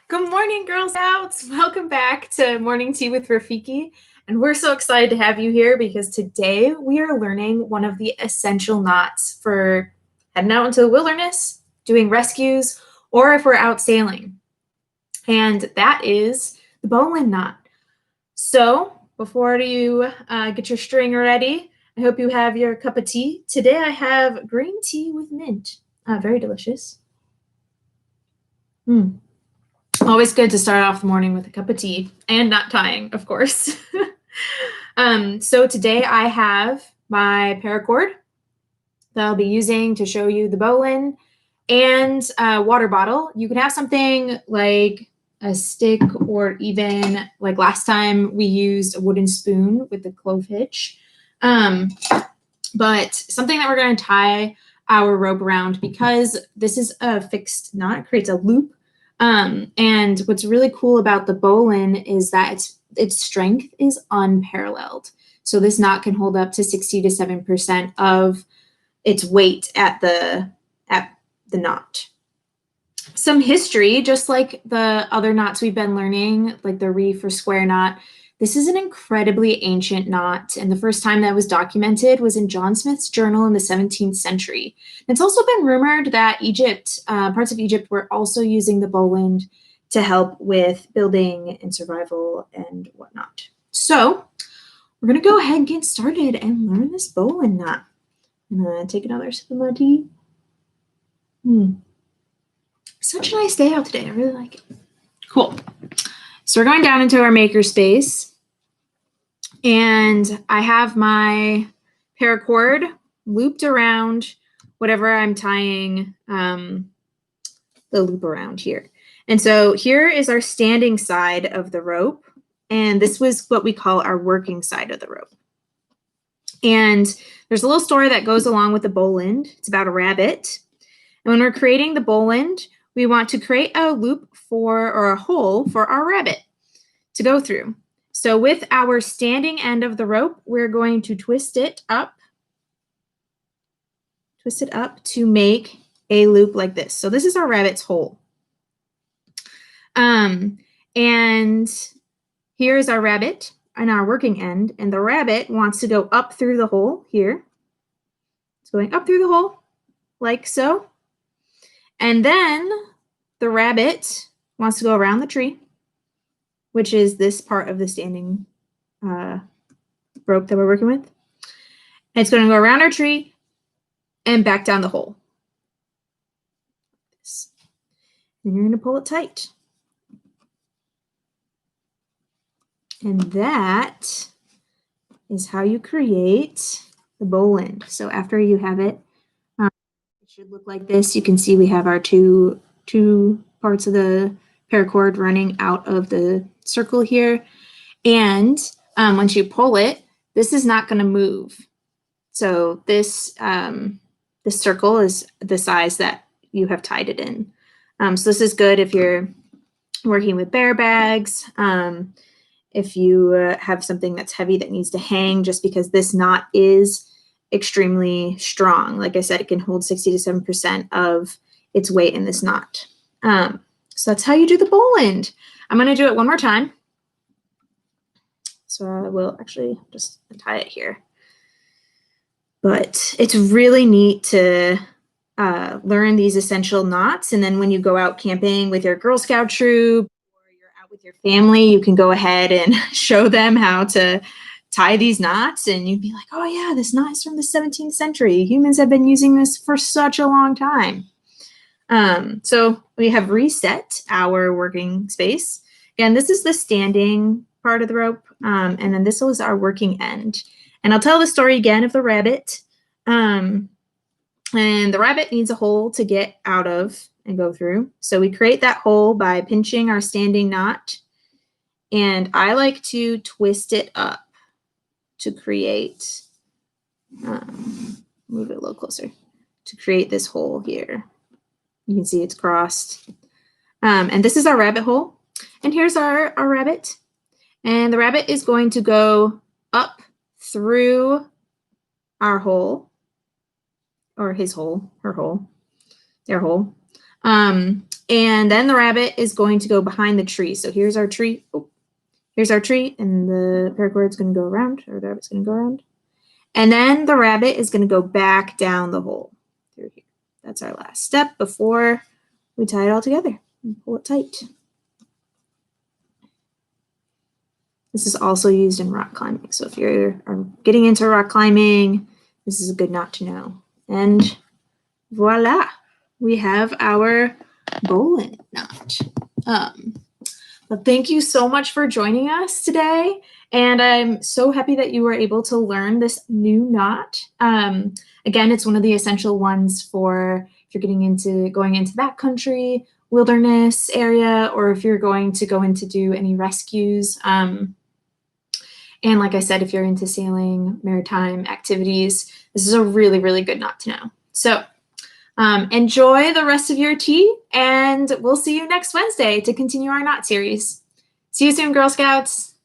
Good morning, Girl Scouts. Welcome back to Morning Tea with Rafiki. And we're so excited to have you here because today we are learning one of the essential knots for heading out into the wilderness, doing rescues, or if we're out sailing. And that is the bowline knot. So before you get your string ready, I hope you have your cup of tea. Today I have green tea with mint. Very delicious. Always good to start off the morning with a cup of tea and not tying, of course. So today I have my paracord that I'll be using to show you the bowline and a water bottle. You can have something like a stick or even like last time we used a wooden spoon with the clove hitch. But something that we're going to tie our rope around because this is a fixed knot, it creates a loop. And what's really cool about the bowline is that its strength is unparalleled. So this knot can hold up to 60 to 7% of its weight at the knot. Some history, just like the other knots we've been learning, like the reef or square knot. This is an incredibly ancient knot, and the first time that was documented was in John Smith's journal in the 17th century. It's also been rumored that Egypt, parts of Egypt, were also using the bowline to help with building and survival and whatnot. So we're going to go ahead and get started and learn this bowline knot. I'm going to take another sip of my tea. Such a nice day out today. I really like it. Cool. So we're going down into our makerspace, and I have my paracord looped around whatever I'm tying the loop around here. And so here is our standing side of the rope, and this was what we call our working side of the rope. And there's a little story that goes along with the bowline. It's about a rabbit. And when we're creating the bowline, we want to create a loop or a hole for our rabbit to go through. So with our standing end of the rope, we're going to twist it up to make a loop like this. So this is our rabbit's hole. And here's our rabbit on our working end, and the rabbit wants to go up through the hole here. It's going up through the hole like so. And then the rabbit wants to go around the tree, which is this part of the standing rope that we're working with. And it's going to go around our tree and back down the hole. And you're going to pull it tight. And that is how you create the bowline. So after you have it, it should look like this. You can see we have our two parts of the paracord running out of the circle here. And once you pull it, this is not going to move. So this circle is the size that you have tied it in. So this is good if you're working with bear bags, if you have something that's heavy that needs to hang, just because this knot is extremely strong. Like I said, it can hold 60 to 7% of its weight in this knot. So that's how you do the bowline. I'm going to do it one more time. So I will actually just tie it here. But it's really neat to learn these essential knots. And then when you go out camping with your Girl Scout troop or you're out with your family, you can go ahead and show them how to tie these knots. And you'd be like, oh yeah, this knot is from the 17th century. Humans have been using this for such a long time. So we have reset our working space. Again, this is the standing part of the rope. And then this was our working end. And I'll tell the story again of the rabbit. And the rabbit needs a hole to get out of and go through. So we create that hole by pinching our standing knot. And I like to twist it up to create, move it a little closer, to create this hole here. You can see it's crossed. And this is our rabbit hole. And here's our rabbit. And the rabbit is going to go up through our hole, or his hole, her hole, their hole. And then the rabbit is going to go behind the tree. So here's our tree. Oh, here's our tree, and the paracord is going to go around, or the rabbit's going to go around. And then the rabbit is going to go back down the hole through here. That's our last step before we tie it all together and pull it tight. This is also used in rock climbing. So if you're getting into rock climbing, this is a good knot to know. And voila, we have our bowline knot. But thank you so much for joining us today. And I'm so happy that you were able to learn this new knot. Again, it's one of the essential ones for if you're going into backcountry, wilderness area, or if you're going to go in to do any rescues. And like I said, if you're into sailing, maritime activities, this is a really, really good knot to know. So enjoy the rest of your tea, and we'll see you next Wednesday to continue our knot series. See you soon, Girl Scouts.